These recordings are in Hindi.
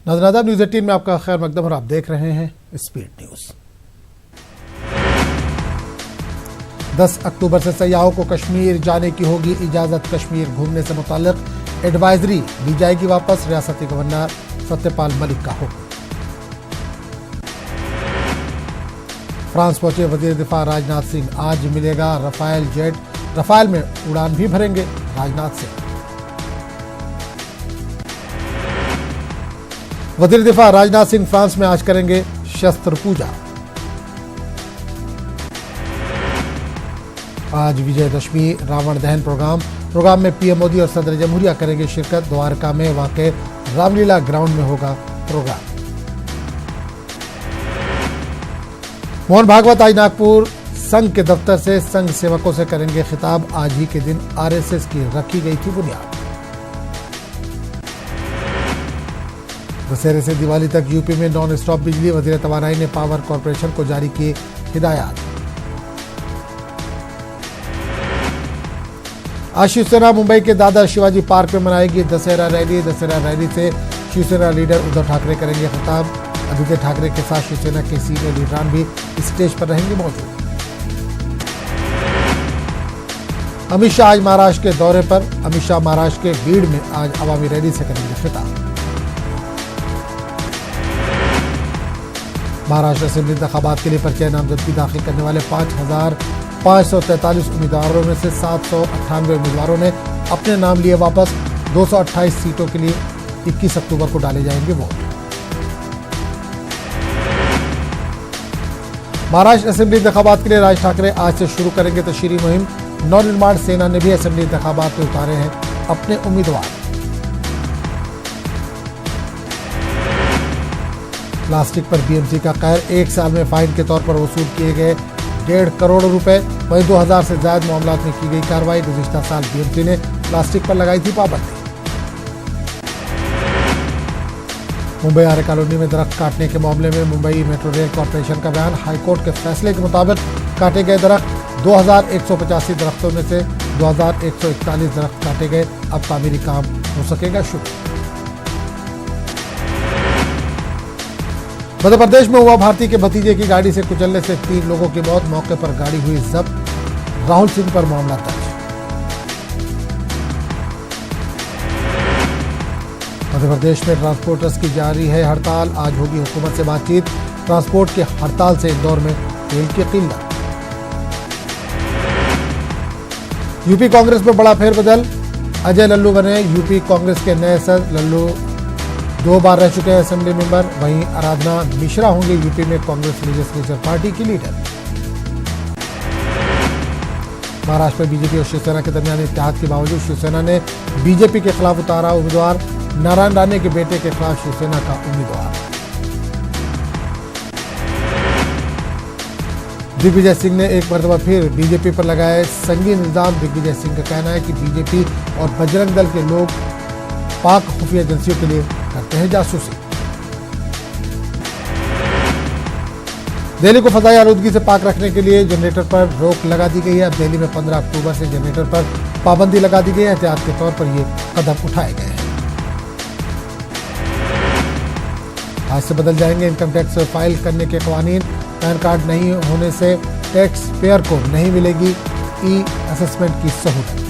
नाज़रीन न्यूज़ 18 में आपका खैर मकदम और आप देख रहे हैं स्पीड न्यूज़। 10 अक्टूबर से सयाहों को कश्मीर जाने की होगी इजाजत। कश्मीर घूमने से मुताल्लिक एडवाइजरी दी जाएगी वापस। रियासती गवर्नर सत्यपाल मलिक का हुक्म। फ्रांस पहुंचे वजीर दिफा राजनाथ सिंह, आज मिलेगा रफाल जेट। रफाल में उड़ान भी भरेंगे राजनाथ सिंह। वजीर दिफा राजनाथ सिंह फ्रांस में आज करेंगे शस्त्र पूजा। आज विजयदशमी रावण दहन प्रोग्राम में पीएम मोदी और सदर जमहूरिया करेंगे शिरकत। द्वारका में वाक़े रामलीला ग्राउंड में होगा प्रोग्राम। मोहन भागवत आज नागपुर संघ के दफ्तर से संघ सेवकों से करेंगे खिताब। आज ही के दिन आरएसएस की रखी गई थी बुनियाद। दशहरे से दिवाली तक यूपी में नॉन स्टॉप बिजली। वजीर तवानाई ने पावर कॉरपोरेशन को जारी की हिदायत। आज शिवसेना मुंबई के दादर शिवाजी पार्क में मनाएगी दशहरा रैली। दशहरा रैली से शिवसेना लीडर उद्धव ठाकरे करेंगे खिताब। आदित्य ठाकरे के साथ शिवसेना के सीनियर लीडरान भी स्टेज पर रहेंगे मौजूद। अमित शाह आज महाराष्ट्र के दौरे पर। अमित शाह महाराष्ट्र के बीड़ में आज अवामी रैली से करेंगे खिताब। महाराष्ट्र असेंबली इंतखाबात के लिए पर्चे नामजदगी दाखिल करने वाले 5,543 उम्मीदवारों में से 798 उम्मीदवारों ने अपने नाम लिए वापस। 228 सीटों के लिए 21 अक्टूबर को डाले जाएंगे वोट। महाराष्ट्र असेंबली इंतखाबात के लिए राज ठाकरे आज से शुरू करेंगे तशरीही मुहिम। नवनिर्माण सेना ने भी असेंबली इंतखाबात में उतारे हैं अपने उम्मीदवार। प्लास्टिक पर बीएमसी का कहर। 1 साल में फाइन के तौर पर वसूल किए गए 1.5 करोड़ रुपए। वहीं 2000 से ज्यादा मामलों में की गई कार्रवाई। गुज़िश्ता साल बीएमसी ने प्लास्टिक पर लगाई थी पाबंदी। मुंबई आर्य कॉलोनी में दरख्त काटने के मामले में मुंबई मेट्रो रेल कॉरपोरेशन का बयान। हाईकोर्ट के फैसले के मुताबिक काटे गए दरख्त 2185 दरख्तों में से 2141 दरख्त काटे गए। अब तामीरी काम हो सकेगा शुरू। मध्य प्रदेश में उमा भारती के भतीजे की गाड़ी से कुचलने से 3 लोगों की मौत। मौके पर गाड़ी हुई जब्त। राहुल सिंह पर मामला दर्ज। मध्य प्रदेश में ट्रांसपोर्टर्स की जारी है हड़ताल। आज होगी हुकूमत से बातचीत। ट्रांसपोर्ट की हड़ताल से इंदौर में तेल की किल्लत। यूपी कांग्रेस में बड़ा फेरबदल। अजय लल्लू बने यूपी कांग्रेस के नए सदस्य। लल्लू 2 बार रह चुके हैं असेंबली मेंबर। वहीं आराधना मिश्रा होंगे यूपी में कांग्रेस लेजिस्लेचर पार्टी की लीडर। महाराष्ट्र में बीजेपी और शिवसेना के दरमियान इत्तेहाद के बावजूद शिवसेना ने बीजेपी के खिलाफ उतारा उम्मीदवार। नारायण राणे के बेटे के खिलाफ शिवसेना का उम्मीदवार। दिग्विजय सिंह ने एक मरतबा फिर बीजेपी पर लगाए संगीन इल्जाम। दिग्विजय सिंह का कहना है कि बीजेपी और बजरंग दल के लोग पाक खुफिया एजेंसियों के लिए करते हैं जासूसी। दिल्ली को फजाई आलूदगी से पाक रखने के लिए जनरेटर पर रोक लगा दी गई है। अब दिल्ली में 15 अक्टूबर से जनरेटर पर पाबंदी लगा दी गई है। एहतियात के तौर पर ये कदम उठाए गए हैं। आज से बदल जाएंगे इनकम टैक्स फाइल करने के कवानीन। पैन कार्ड नहीं होने से टैक्स पेयर को नहीं मिलेगी ई असेसमेंट की सहूलत।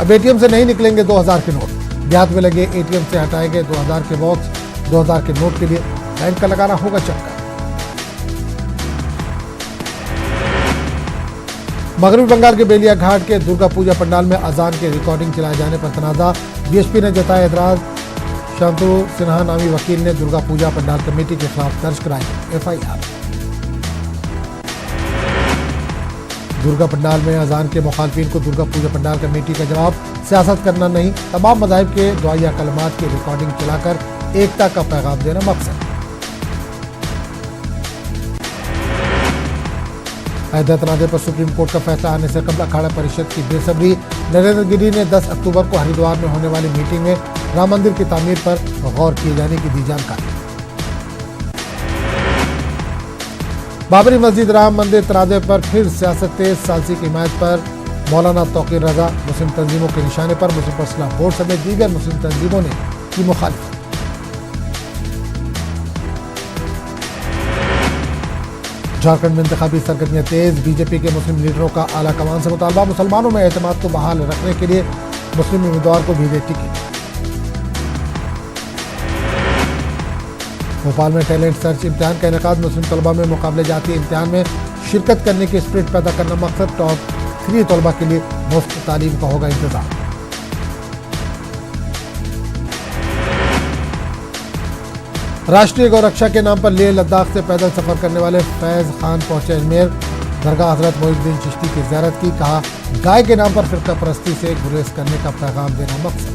अब एटीएम से नहीं निकलेंगे 2000 के नोट। देहात में लगे एटीएम से हटाए गए 2000 के बॉक्स। 2000 के नोट के लिए बैंक का लगाना होगा चक्कर। मगरबी बंगाल के बेलिया घाट के दुर्गा पूजा पंडाल में अजान के रिकॉर्डिंग चलाए जाने पर तनाजा। बीएसपी ने जताया एतराज। शांतनु सिन्हा नामी वकील ने दुर्गा पूजा पंडाल कमेटी के खिलाफ दर्ज कराई एफआईआर। दुर्गा पंडाल में अजान के मुखालफिन को दुर्गा पूजा पंडाल कमेटी का जवाब। सियासत करना नहीं, तमाम मज़ाहिब के दुआया कलमात की रिकॉर्डिंग चलाकर एकता का पैगाम देना मकसद। अयोध्या तनाज़े पर सुप्रीम कोर्ट का फैसला आने से कबल अखाड़ा परिषद की बेसब्री। नरेंद्र गिरी ने 10 अक्टूबर को हरिद्वार में होने वाली मीटिंग में राम मंदिर की तामीर पर गौर किए जाने की दी जानकारी। बाबरी मस्जिद राम मंदिर तनाज़े पर फिर सियासत तेज। सालसी की हिमायत पर मौलाना तौकीर रजा मुस्लिम तंजीमों के निशाने पर मुस्लिम पर्सनल बोर्ड समेत दीगर मुस्लिम तंजीमों ने की मुखालिफत। झारखंड में इंतखाबी सरगर्मियां तेज, बीजेपी के मुस्लिम लीडरों का आला कमान से मुतालबा, मुसलमानों में एतमाद को बहाल रखने के लिए मुस्लिम उम्मीदवार को भेजे टिकट। भोपाल में टैलेंट सर्च इम्तिहान का इनेकाद, मुस्लिम तलबा में मुकाबले जाती इम्तिहान में शिरकत करने की स्पिरिट पैदा करना मकसद, टॉप 3 तलबा के लिए मुफ्त तालीम का होगा इंतजाम। राष्ट्रीय गौरक्षा के नाम पर लेह लद्दाख से पैदल सफर करने वाले फैज खान पहुंचे अजमेर, दरगाह हजरत मोइनुद्दीन चिश्ती की ज़ियारत की, कहा गाय के नाम पर फिरका परस्ती से गुरेज करने का पैगाम देना मकसद।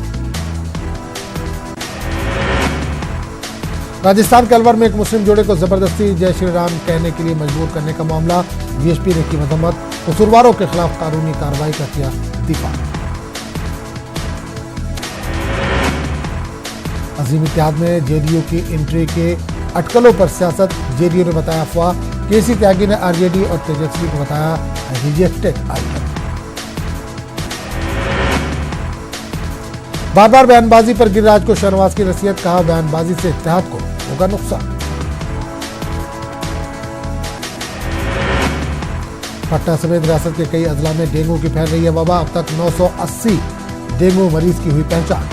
राजस्थान के अलवर में एक मुस्लिम जोड़े को जबरदस्ती जय श्री राम कहने के लिए मजबूर करने का मामला, बीएसपी ने की मजम्मत, कसूरवारों के खिलाफ कानूनी कार्रवाई का किया दिफा। अजीम इत्तेहाद में जेडीयू की एंट्री के अटकलों पर सियासत, जेडीयू ने बताया अफवाह, केसी त्यागी ने आरजेडी और तेजस्वी को बताया रिजेक्टेड आइटम। बार बार बयानबाजी पर गिरिराज को शहनवाज की नसीहत, कहा बयानबाजी से इत्तेहाद को होगा नुकसान। पटना समेत रियासत के कई अजला में डेंगू की फैल रही है वबा, अब तक 980 डेंगू मरीज की हुई पहचान।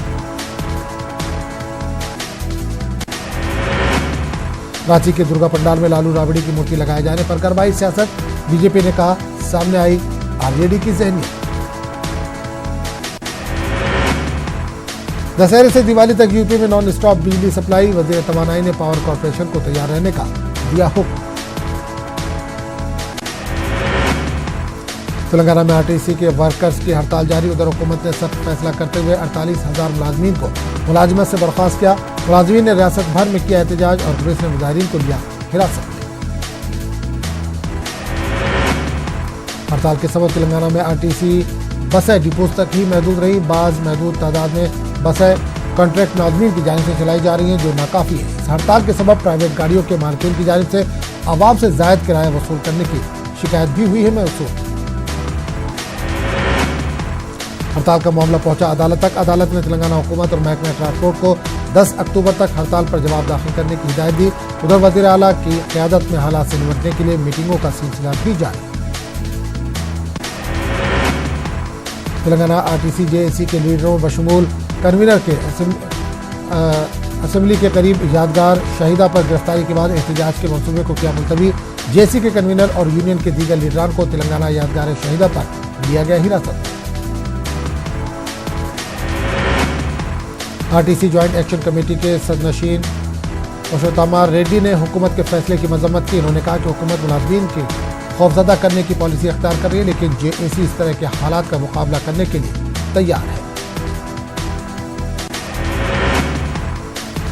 रांची के दुर्गा पंडाल में लालू राबड़ी की मूर्ति लगाए जाने पर कार्रवाई सियासत, बीजेपी ने कहा सामने आई आरजेडी की जहनियत। दशहरे से दिवाली तक यूपी में नॉन स्टॉप बिजली सप्लाई, वजीर तवानाई ने पावर कॉर्पोरेशन को तैयार रहने का दिया हुक्म। तेलंगाना में आरटीसी के वर्कर्स की हड़ताल जारी, उधर हुकूमत ने सख्त फैसला करते हुए 48,000 मुलाजमीन को मुलाजमत से बर्खास्त किया। मुलाजमीन ने रियासत भर में किया एहतजाज और पुलिस ने मुजाहिरीन को लिया हिरासत में। हड़ताल के सबब तेलंगाना में आरटीसी बसें डिपोज तक ही महदूद रही, बाज महदूद तादाद में बसें कॉन्ट्रैक्ट मुलाजमीन की जानिब से चलाई जा रही हैं जो नाकाफी है। इस हड़ताल के सबब प्राइवेट गाड़ियों के मालिकीन की जानिब से आवाम से जायद किराया वसूल करने की शिकायत भी हुई है महसूस। हड़ताल का मामला पहुंचा अदालत तक, अदालत ने तेलंगाना हुकूमत और महकमा ट्रांसपोर्ट को 10 अक्टूबर तक हड़ताल पर जवाब दाखिल करने की हिदायत दी। उधर वज़ीर आला की क़यादत में हालात से निपटने के लिए मीटिंगों का सिलसिला भी जारी। तेलंगाना आरटीसी जेएसी के लीडरों बशमूल कन्वीनर के असेंबली के करीब यादगार शहीदा पर गिरफ्तारी के बाद एहतजाज के मंसूबे को किया मुलतवी। जेएसी के कन्वीनर और यूनियन के दीगर लीडरान को तेलंगाना यादगार शहीदा पर लिया गया हिरासत। आरटीसी ज्वाइंट एक्शन कमेटी के सदनशीन पुरुषोत्तमा रेड्डी ने हुकूमत के फैसले की मजम्मत की। उन्होंने कहा कि हुकूमत मुलाजमीन के खौफजदा करने की पॉलिसी अख्तियार कर रही है, लेकिन जेएसी इस तरह के हालात का मुकाबला करने के लिए तैयार है।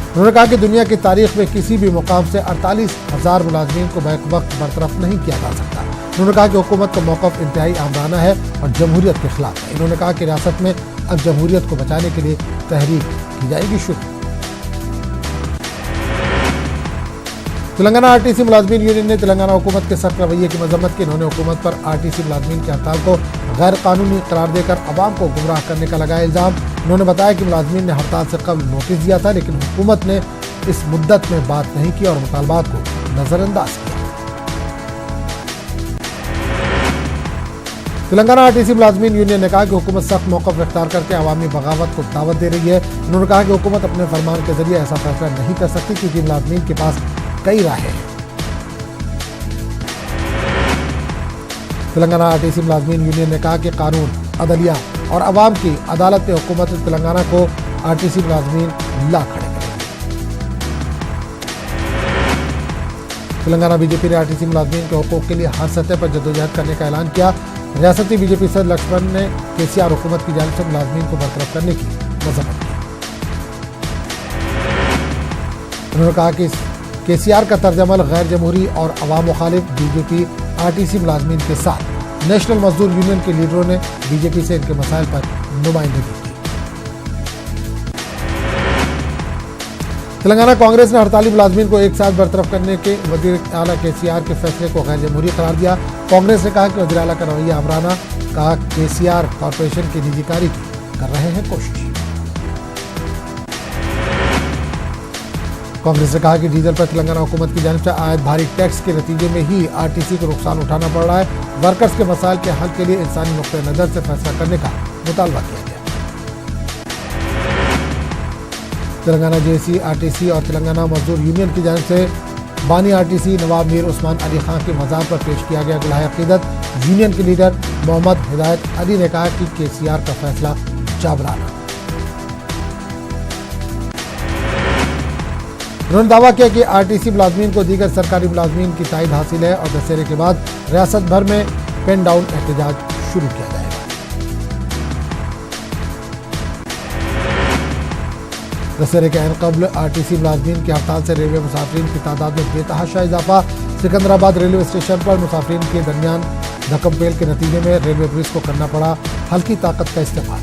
उन्होंने कहा कि दुनिया की तारीख में किसी भी मुकाम से 48,000 मुलाजमीन को बैक वक्त बरतरफ नहीं किया जा सकता। उन्होंने कहा कि हुकूमत का मौक़िफ़ इंतहाई आमराना है और जमहूरियत के खिलाफ है। इन्होंने कहा कि रियासत में अब जमहूरियत को बचाने के लिए तहरीक की जाएगी शुरू। तेलंगाना आरटीसी मुलाजमीन यूनियन ने तेलंगाना हुकूमत के सख्त रवैये की मजम्मत की। इन्होंने हुकूमत पर आरटीसी मुलाजमीन की हड़ताल को गैर कानूनी करार देकर अवाम को गुमराह करने का लगाया इल्जाम। उन्होंने बताया कि मुलाजमीन ने हड़ताल से कबल नोटिस दिया था, लेकिन हुकूमत ने इस मुद्दत में बात नहीं की और मुतालबात को नजरअंदाज किया। तेलंगाना आरटीसी मुलाजमीन यूनियन ने कहा कि हुकूमत सख्त मौक़िफ़ इख्तियार करके अवामी बगावत को दावत दे रही है। उन्होंने कहा कि हुकूमत अपने फरमान के जरिए ऐसा फैसला नहीं कर सकती क्योंकि मुलाजमीन के पास कई राहें हैं। तेलंगाना आरटीसी मुलाजमीन यूनियन ने कहा कि कानून, अदलिया और अवाम की अदालत में हुकूमत तेलंगाना को आरटीसी मुलाजमीन ला खड़े करेंगे। तेलंगाना बीजेपी ने आरटीसी मुलाजमीन के हुकूक के लिए हर सतह पर जद्दोजहद करने का ऐलान किया। रियासती बीजेपी सदर लक्ष्मण ने केसीआर हुकूमत की जानिब से मुलाजमीन को बरतरफ करने की मजम्मत की। उन्होंने कहा कि केसीआर का तर्जमल गैर जमहूरी और अवाम मुखालिफ। बीजेपी आरटीसी मुलाजमीन के साथ नेशनल मजदूर यूनियन के लीडरों ने बीजेपी से इनके मसाइल पर नुमाइंदगी की। तेलंगाना कांग्रेस ने हड़ताली मुलाजमीन को एक साथ बरतरफ करने के वज़ीर आला केसीआर के फैसले को गैर जमहूरी करार दिया। कांग्रेस ने कहा कि वज़ीर आला का रवैया आमराना कहा केसीआर कॉरपोरेशन की निजीकारी की कर रहे हैं कोशिश। कांग्रेस ने कहा कि डीजल पर तेलंगाना हुकूमत की जानिब से आयत भारी टैक्स के नतीजे में ही आरटीसी को नुकसान उठाना पड़ रहा है। वर्कर्स के मसाइल के हल के लिए इंसानी नुक्ते नजर से फैसला करने का मुतालबा किया गया। तेलंगाना जेसी, आरटीसी और तेलंगाना मजदूर यूनियन की जानिब से बानी आरटीसी नवाब मीर उस्मान अली खान के मज़ार पर पेश किया गया गुलाह अक़ीदत। यूनियन के लीडर मोहम्मद हिदायत अली ने कहा कि केसीआर का फैसला जाबराना। उन्होंने दावा किया कि आरटीसी मुलाजमीन को दीगर सरकारी मुलाजमीन की तायद हासिल है और दशहरे के बाद रियासत भर में पेन डाउन एहतजाज शुरू किया जाएगा। दशहरे के अन कबल आरटीसी मुलाजमीन की हड़ताल से रेलवे मुसाफिरीन की तादाद में बेतहाशा इजाफा। सिकंदराबाद रेलवे स्टेशन पर मुसाफिरीन के दरमियान धक्कम-पेल के नतीजे में रेलवे पुलिस को करना पड़ा हल्की ताकत का इस्तेमाल।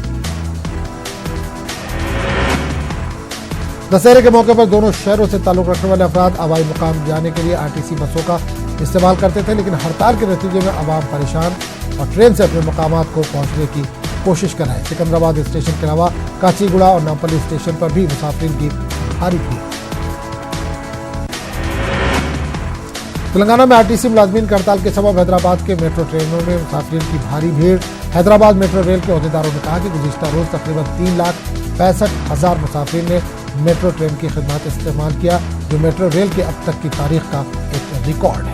दशहरे के मौके पर दोनों शहरों से ताल्लुक रखने वाले अफराद हवाई मुकाम जाने के लिए आरटीसी बसों का इस्तेमाल करते थे, लेकिन हड़ताल के नतीजे में आवाम परेशान और ट्रेन से अपने मकामात को पहुंचने की कोशिश कर रहे हैं। सिकंदराबाद स्टेशन के अलावा काचीगुड़ा और नामपल्ली स्टेशन पर भी मुसाफिरीन की भारी भीड़। तेलंगाना में आरटीसी मुलाजमीन की हड़ताल के सबब हैदराबाद के मेट्रो ट्रेनों में मुसाफिरीन की भारी भीड़। हैदराबाद मेट्रो रेल के अहदेदारों ने कहा कि गुज़िश्ता रोज तकरीबन 3,65,000 मुसाफिरीन ने मेट्रो ट्रेन की खिदमत इस्तेमाल किया, जो मेट्रो रेल के अब तक की तारीख का एक रिकॉर्ड है।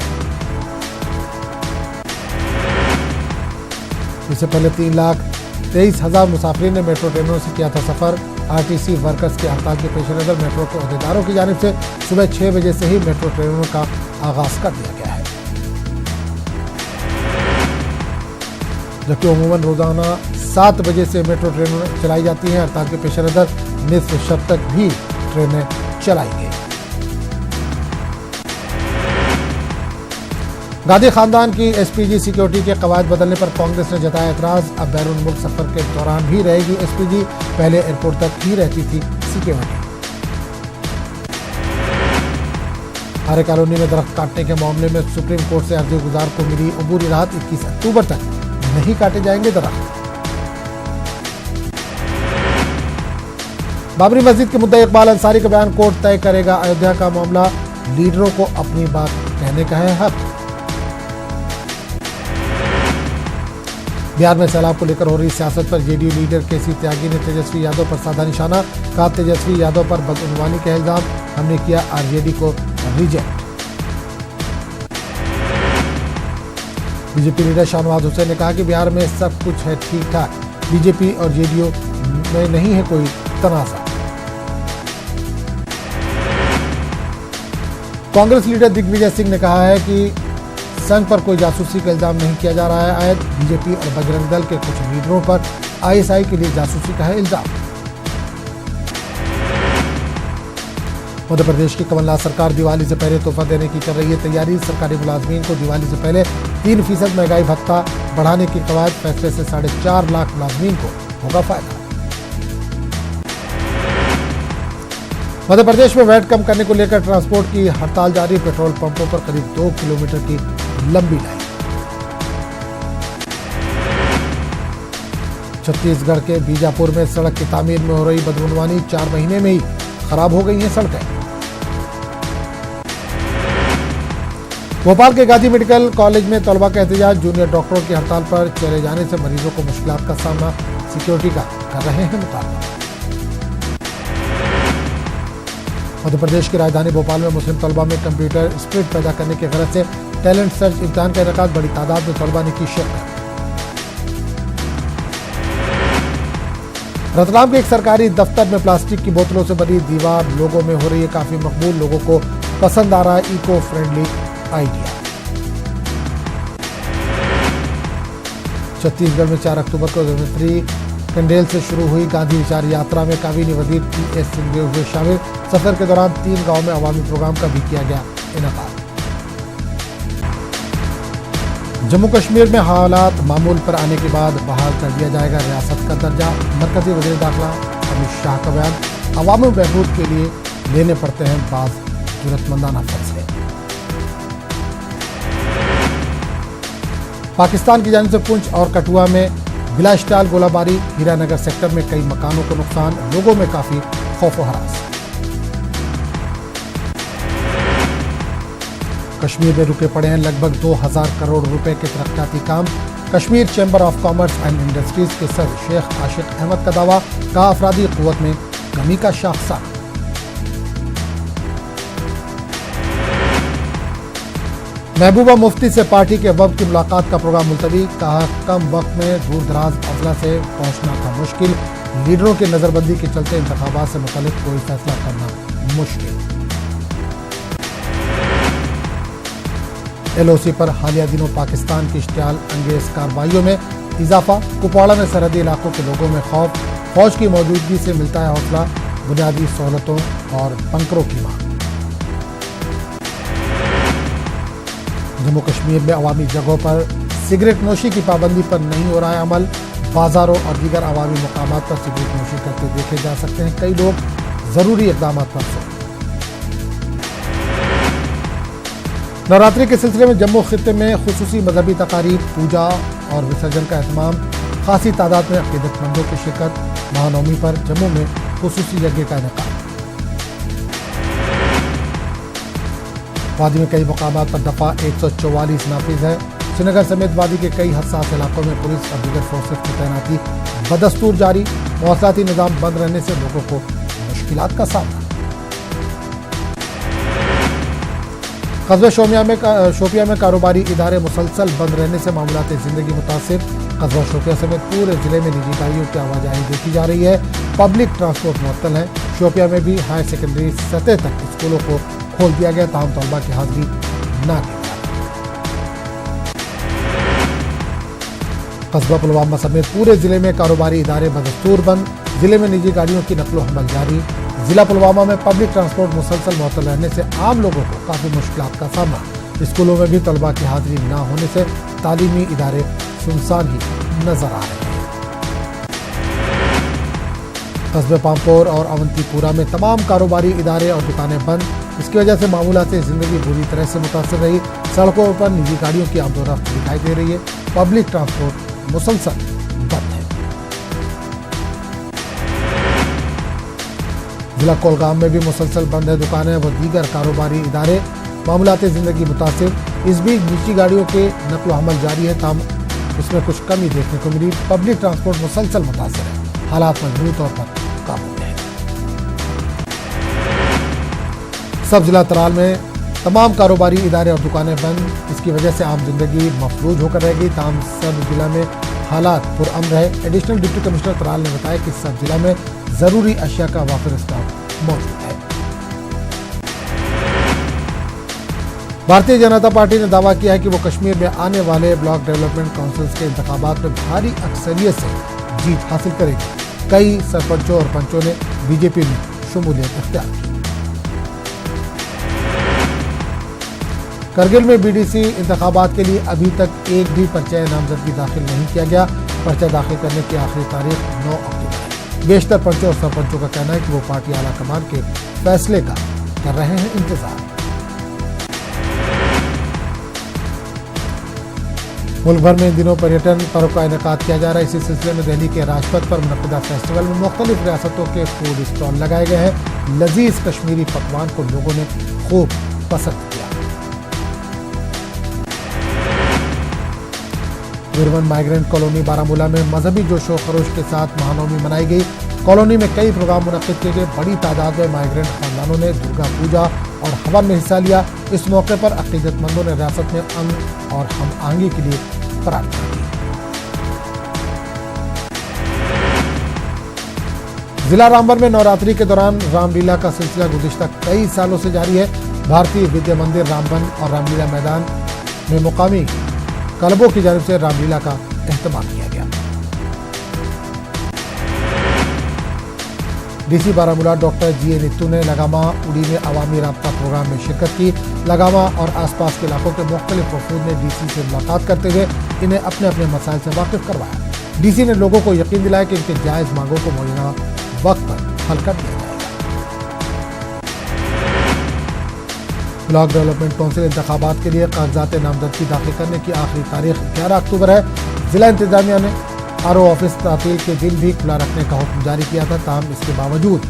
इससे पहले 3,23,000 मुसाफिरीन ने मेट्रो ट्रेनों से किया था सफर। आरटीसी वर्कर्स की हड़ताल के पेश नजर मेट्रो के अहदेदारों की जानिब से सुबह 6 बजे से ही मेट्रो ट्रेनों का आगाज कर दिया गया है, जबकि अमूमन रोजाना 7 बजे से मेट्रो ट्रेनें चलाई जाती हैं। हड़ताल के पेश नजर निस्फ शब तक भी ट्रेनें चलाई गई। गांधी खानदान की एसपीजी सिक्योरिटी के कवायद बदलने पर कांग्रेस ने जताया एतराज। अब बैरून मुल्क सफर के दौरान भी रहेगी एसपीजी, पहले एयरपोर्ट तक ही रहती थी सिक्योरिटी। आरे कॉलोनी में दरख्त काटने के मामले में सुप्रीम कोर्ट से अर्जी गुजार को मिली अबूरी राहत। 21 अक्टूबर तक नहीं काटे जाएंगे दरख्त। बाबरी मस्जिद के मुद्दा इकबाल अंसारी का बयान कोर्ट तय करेगा। अयोध्या का मामला लीडरों को अपनी बात कहने का है हक। बिहार में सैलाब को लेकर हो रही सियासत पर जेडीयू लीडर केसी त्यागी ने तेजस्वी यादव पर साधा निशाना। कहा तेजस्वी यादव पर बदउनवानी का इल्जाम, हमने किया आरजेडी को reject. BJP leader Shahnawaz Hussain ने कहा कि बिहार में सब कुछ है ठीक ठाक, बीजेपी और जेडीयू में नहीं है कोई तनाज़ा। कांग्रेस लीडर दिग्विजय सिंह ने कहा है कि संघ पर कोई जासूसी का इल्जाम नहीं किया जा रहा है आयद। बीजेपी और बजरंग दल के कुछ लीडरों पर आईएसआई के लिए जासूसी का है इल्जाम। मध्य प्रदेश की कमलनाथ सरकार दिवाली से पहले तोहफा देने की कर रही है तैयारी। सरकारी मुलाजमीन को दिवाली से पहले 3% महंगाई भत्ता बढ़ाने की कवायद। फैसले से 4.5 लाख मुलाजमीन को होगा फायदा। मध्य प्रदेश में वैट कम करने को लेकर ट्रांसपोर्ट की हड़ताल जारी। पेट्रोल पंपों पर करीब 2 किलोमीटर की लंबी लाइन। छत्तीसगढ़ के बीजापुर में सड़क की तामीर में हो रही बदउनवानी। 4 महीने में ही खराब हो गई हैं सड़कें। भोपाल के गांधी मेडिकल कॉलेज में तलबा का एहतजाज। जूनियर डॉक्टरों की हड़ताल पर चले जाने से मरीजों को मुश्किलात का सामना। सिक्योरिटी का कर रहे हैं मुतालबा। मध्य प्रदेश की राजधानी भोपाल में मुस्लिम तलबा में कंप्यूटर स्पिरिट पैदा करने की गरज से टैलेंट सर्च इम्तिहान का इनेकाद। बड़ी तादाद में तलबा ने की शिरकत। रतलाम के एक सरकारी दफ्तर में प्लास्टिक की बोतलों से बनी दीवार लोगों में हो रही है काफी मकबूल। लोगों को पसंद आ रहा है इको फ्रेंडली आइडिया। छत्तीसगढ़ में 4 अक्टूबर को धर्मश्री कंडेल से शुरू हुई गांधी विचार यात्रा में काबीना वजीर टी.एस. सिंहदेव हुए शामिल। सफर के दौरान 3 गांवों में अवामी प्रोग्राम का भी किया गया इनेकाद। जम्मू कश्मीर में हालात मामूल पर आने के बाद बहाल कर दिया जाएगा रियासत का दर्जा। मरकजी वज़ीर दाखिला अमित शाह का बयान। अवामी बहबूद के लिए लेने पड़ते हैं बाज़ जुर्रतमंदाना फैसले। पाकिस्तान की जानिब से पुंछ और कठुआ में बिला स्टाइल गोलाबारी, हीरानगर सेक्टर में कई मकानों को नुकसान, लोगों में काफी खौफ व हरास। कश्मीर में रुके पड़े हैं लगभग 2000 करोड़ रुपए के तरक्याती काम। Kashmir chamber of commerce and industries के सदर शेख आशिक अहमद का दावा, कहा अफरादी कुव्वत में कमी का शाखसा। महबूबा मुफ्ती से पार्टी के वफद की मुलाकात का प्रोग्राम मुलतवी, कहा कम वक्त में दूर दराज अजला से पहुंचना था मुश्किल, लीडरों की नजरबंदी के चलते इंतखाबात से मुतालिक कोई फैसला करना मुश्किल। LOC पर हालिया दिनों पाकिस्तान की इश्तियाल अंगेज कार्रवाइयों में इजाफा, कुपवाड़ा में सरहदी इलाकों के लोगों में खौफ, फौज की मौजूदगी से मिलता है हौसला, बुनियादी सहूलतों और बंकरों की मांग। जम्मू कश्मीर में अवामी जगहों पर सिगरेट नोशी की पाबंदी पर नहीं हो रहा है अमल, बाजारों और दीगर अवामी मकामात पर सिगरेट नोशी करते देखे जा सकते हैं कई लोग, जरूरी इकदाम पर जोर। नवरात्रि के सिलसिले में जम्मू खित्ते में खुसूसी मजहबी तकारीब, पूजा और विसर्जन का एहतमाम, खासी तादाद में अकीदतमंदों की शिरकत। महानवमी पर जम्मू में खुसूसी यज्ञ का इनेकाद। वादी में कई मकामात पर दफा 144 नाफिज है। श्रीनगर समेत वादी के कई हसास इलाकों में पुलिस और दीगर फोर्सेज की तैनाती बदस्तूर जारी। मौसलाती निजाम बंद रहने से लोगों को मुश्किलात का सामना। कस्बे शोपिया में कारोबारी इदारे मुसलसल बंद रहने से मामलात जिंदगी मुतासिर। कस्बा शोपिया समेत पूरे जिले में निजी गाड़ियों की आवाजाही देखी जा रही है। पब्लिक ट्रांसपोर्ट मुअत्तल है। शोपिया में भी हायर सेकेंडरी सतह तक स्कूलों को खोल दिया गया, ताहम तलबा की हाजिरी न की। कस्बा पुलवामा समेत पूरे जिले में कारोबारी इदारे बदस्तूर बंद। जिले में निजी गाड़ियों की नकलो हमल जारी। जिला पुलवामा में पब्लिक ट्रांसपोर्ट मुसलसल मुअत्तल रहने से आम लोगों को काफी मुश्किलात का सामना। स्कूलों में भी तलबा की हाजिरी न होने से तालीमी इदारे सुनसान ही नजर आ रहे हैं। कस्बे पामपोर और अवंतीपुरा में तमाम कारोबारी इदारे और दुकानें बंद। इसकी वजह से मामूलात जिंदगी बुरी तरह से मुतासर रही। सड़कों पर निजी गाड़ियों की आमदोरफ्त दिखाई दे रही है। पब्लिक ट्रांसपोर्ट मुसलसल बंद है। जिला कोलगाम में भी मुसलसल बंद है दुकानें व दीगर कारोबारी इदारे। मामूलात जिंदगी मुतासिर। इस बीच निजी गाड़ियों के नकलो हमल जारी है, ताम उसमें कुछ कमी देखने को मिली। पब्लिक ट्रांसपोर्ट मुसलसल मुतासिर है। हालात मजबूत तौर पर काबू में है। सब जिला तराल में तमाम कारोबारी इदारे और दुकानें बंद। इसकी वजह से आम जिंदगी मफलूज होकर रह गई। ताम सब जिला में हालात पुरअमन रहे। एडिशनल डिप्टी कमिश्नर तराल ने बताया कि सब जिला में जरूरी अशिया का वाफिर स्टॉक मौजूद है। भारतीय जनता पार्टी ने दावा किया है कि वो कश्मीर में आने वाले ब्लॉक डेवलपमेंट काउंसिल्स के इंतखाबात में भारी अक्सरियत से जीत हासिल करेगी। कई सरपंचों और पंचों ने बीजेपी में शमूलियत इख्तियार की। करगिल में बीडीसी इंतखाबात के लिए अभी तक एक भी पर्चा नामजदगी दाखिल नहीं किया गया। पर्चा दाखिल करने की आखिरी तारीख 9 अक्टूबर है। बेशतर पंचों और सरपंचों का कहना है कि वो पार्टी आला कमान के फैसले का कर रहे हैं इंतजार। मुल्क भर में इन दिनों पर्यटन पर्व का इनेकाद किया जा रहा है। इसी सिलसिले में दिल्ली के राजपथ पर मुनक्किदा फेस्टिवल में मुख्तलिफ रियासतों के फूड स्टॉल लगाए गए हैं। लजीज कश्मीरी पकवान को लोगों ने खूब पसंद किया। वीरवन माइग्रेंट कॉलोनी बारामूला में मजहबी जोशो खरोश के साथ महानवमी मनाई गई। कॉलोनी में कई प्रोग्राम मुनक्किद किए गए। बड़ी तादाद में माइग्रेंट खानदानों ने दुर्गा पूजा और हवन में हिस्सा लिया। इस मौके पर अकीदतमंदों ने रियासत में अमन और हम आहंगी के लिए प्रार्थना की। जिला रामबन में नवरात्रि के दौरान रामलीला का सिलसिला गुज़िश्ता कई सालों से जारी है। भारतीय विद्या मंदिर रामबन और रामलीला मैदान में मुकामी क्लबों की जानिब से रामलीला का एहतमाम किया गया। DC Baramulla doctor GA Nittu ने लगामा उड़ी में अवामी राब्ता प्रोग्राम में शिरकत की। लगामा और आसपास के इलाकों के मुख्तलिफ वफूद ने DC से मुलाकात करते हुए इन्हें अपने अपने मसाइल से वाकिफ करवाया। DC ने लोगों को यकीन दिलाया कि इनके जायज़ मांगों को मुय्यना वक्त पर हल कर दिया जाएगा। ब्लॉक डेवलपमेंट काउंसिल इंतखाबात के लिए कागजात नामजदगी दाखिल करने की आखिरी तारीख 11 अक्टूबर है। जिला इंतजामिया ने आरओ ऑफिस तातील के दिन भी खुला रखने का हुक्म जारी किया था, ताहम इसके बावजूद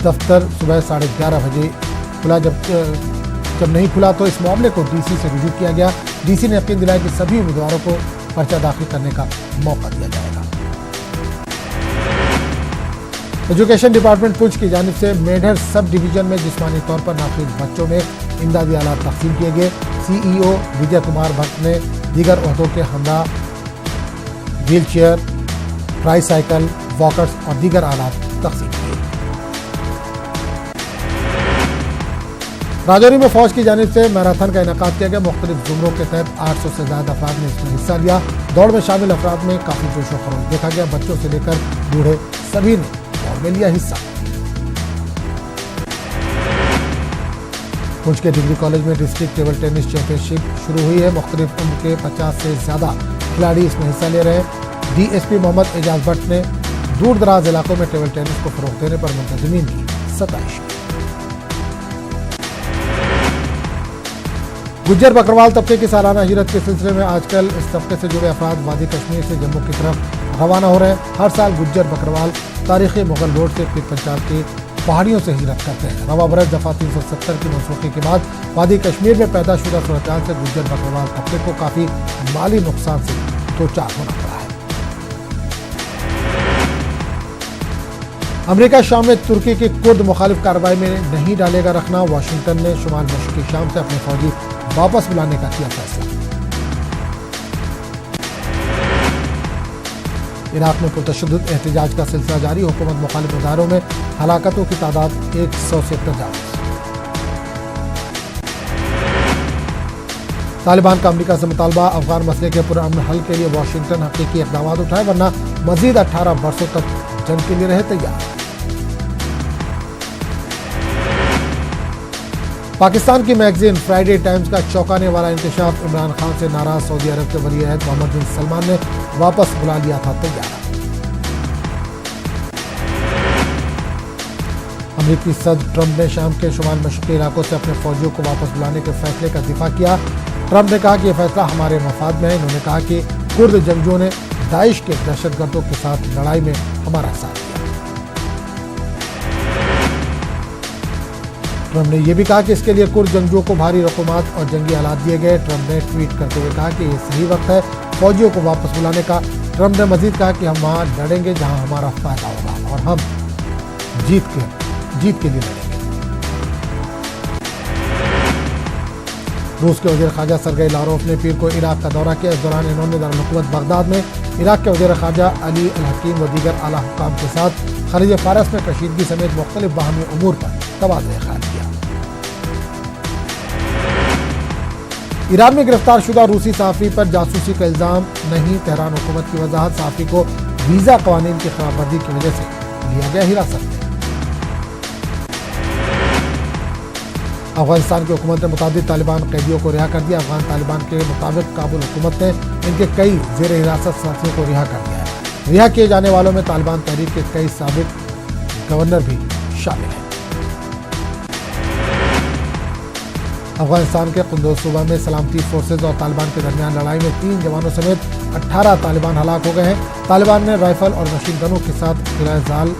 दफ्तर सुबह 11:30 बजे खुला। जब नहीं खुला तो इस मामले को डीसी से रुजू किया गया। डीसी ने यकीन दिलाया कि सभी उम्मीदवारों को पर्चा दाखिल करने का मौका दिया जाएगा। एजुकेशन डिपार्टमेंट पुंछ की जानिब से मेढर सब डिवीजन में जिस्मानी तौर पर नाखिज बच्चों में इमदादी आलात तकसीम किए गए। सीईओ विजय कुमार भट्ट ने दीगर ओहदों के हमरा व्हील चेयर, ट्राईसाइकिल, वॉकर्स और दीगर आलात तकसीम किए। राजौरी में फौज की जानिब से मैराथन का इनेकाद किया गया। मुख्तलिफ जुमरों के तहत 800 से ज्यादा अफराद ने इसमें हिस्सा लिया। दौड़ में शामिल अफराद में काफी जोश व खरोश देखा गया। बच्चों से लेकर बूढ़े सभी ने दौड़ में लिया हिस्सा। पुंछ के डिग्री कॉलेज में डिस्ट्रिक्ट टेबल टेनिस चैंपियनशिप शुरू हुई है। मुख्तलिफ उम्र के 50 से ज्यादा खिलाड़ी इसमें हिस्सा ले रहे हैं। डीएसपी मोहम्मद एजाज भट्ट ने दूर दराज इलाकों में टेबल टेनिस को फरोग देने पर मुंतजिमीन की सताइश की। गुज्जर बकरवाल तबके की सालाना हिजरत के सिलसिले में आजकल इस तबके से जुड़े अफराद वादी कश्मीर से जम्मू की तरफ रवाना हो रहे हैं। हर साल गुज्जर बकरवाल तारीखी मुगल रोड से पीर पंचाल की पहाड़ियों से हिजरत करते हैं। रवा बरस दफा 370 की मनसूखी के बाद वादी कश्मीर में पैदा शुदा सूरत-ए-हाल से गुज्जर बकरवाल तबके को काफी माली नुकसान से दो-चार होना पड़ा है। अमेरिका शाम में तुर्की की कुर्द मुखालिफ कार्रवाई में नहीं डालेगा रखना। वाशिंगटन ने शुमाल मशरकी शाम से अपने फौजी वापस बुलाने का किया फैसला। इराक में पुरतशद्दुद एहतजाज का सिलसिला जारी। हुकूमत मुखालिफ इदारों में हलाकतों की तादाद 100 से तजावुज। तालिबान का अमेरिका से मुतालबा, अफगान मसले के पुरअमन हल के लिए वाशिंगटन हकीकी इक़दाम उठाए, वरना मजीद 18 बरसों तक जंग के लिए रहे तैयार। पाकिस्तान की मैगजीन फ्राइडे टाइम्स का चौंकाने वाला इंकशाफ। इमरान खान से नाराज सऊदी अरब के वली अहद मोहम्मद बिन सलमान ने वापस बुला लिया था तैयार। अमेरिकी सदर ट्रंप ने शाम के शुमाल मशरकी इलाकों से अपने फौजियों को वापस बुलाने के फैसले का दिफा किया। ट्रंप ने कहा कि यह फैसला हमारे मफाद में है। उन्होंने कहा कि कुर्द जंगजुओं ने दाइश के दहशतगर्दों के साथ लड़ाई में हमारा साथ दिया। ट्रंप ने यह भी कहा कि इसके लिए कुर्द जंगजुओं को भारी रकूमात और जंगी आलात दिए गए। ट्रंप ने ट्वीट करते हुए कहा कि यह सही वक्त है फौजियों को वापस बुलाने का। ट्रंप ने मजीद कहा कि हम वहां लड़ेंगे जहां हमारा फायदा होगा और हम जीत के लिए लड़ेंगे। रूस के वज़ीर ख़ारजा सरगई लारोफ ने पीर को इराक का दौरा किया। इस दौरान इन्होंने दारुल-हुकूमत बगदाद में इराक के वज़ीर ख़ारजा अली अल हकीम व दीगर आला हुक्काम के साथ खलीज फारस में कशीदगी समेत मुख्तलिफ बाहमी उमूर पर तबादला ख्याल किया। ईरान में गिरफ्तार शुदा रूसी सहाफ़ी पर जासूसी का इल्जाम नहीं। तेहरान हुकूमत की वजाहत, सहाफ़ी को वीज़ा क़वानीन की खिलाफवर्जी की वजह से लिया गया हिरासत में। अफगानिस्तान की हुकूमत ने मुतादिद तालिबान कैदियों को रिहा कर दिया। अफगान तालिबान के मुताबिक काबुल हुकूमत ने इनके कई ज़ेर हिरासत साथियों को रिहा कर दिया है। रिहा किए जाने वालों में तालिबान तहरीक के कई साबिक गवर्नर भी शामिल हैं। अफगानिस्तान के कुंदूज सूबा में सलामती फोर्सेज और तालिबान के दरमियान लड़ाई में 3 जवानों समेत 18 तालिबान हलाक हो गए हैं। तालिबान ने राइफल और मशीन गनों के साथ किला जाल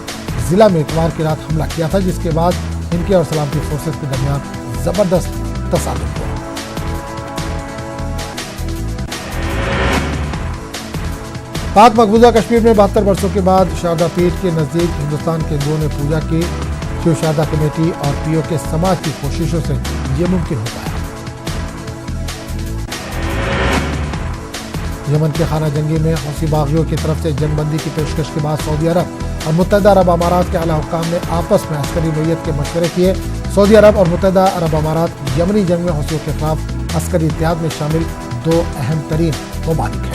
जिला में इतवार की रात हमला किया था, जिसके बाद इनके और सलामती फोर्सेज के दरमियान जबरदस्त तसादुम हुआ। पाक मकबूजा कश्मीर में 72 वर्षों के बाद शारदा पीठ के नजदीक हिंदुस्तान के हिंदुओं ने पूजा की। शिव शारदा कमेटी और पीओ के समाज की कोशिशों से ये मुमकिन हो पाया। यमन के खाना जंगी में हौसी बागियों की तरफ से जंगबंदी की पेशकश के बाद सऊदी अरब और मुत्तहदा अरब अमारात के आला हुक्काम ने आपस में अस्करी नोयत के मशवरे किए। सऊदी अरब और मुत्तहदा अरब अमारात यमनी जंग में हौसियों के खिलाफ अस्करी इत्तेहाद में शामिल 2 अहम तरीन ममालिक हैं।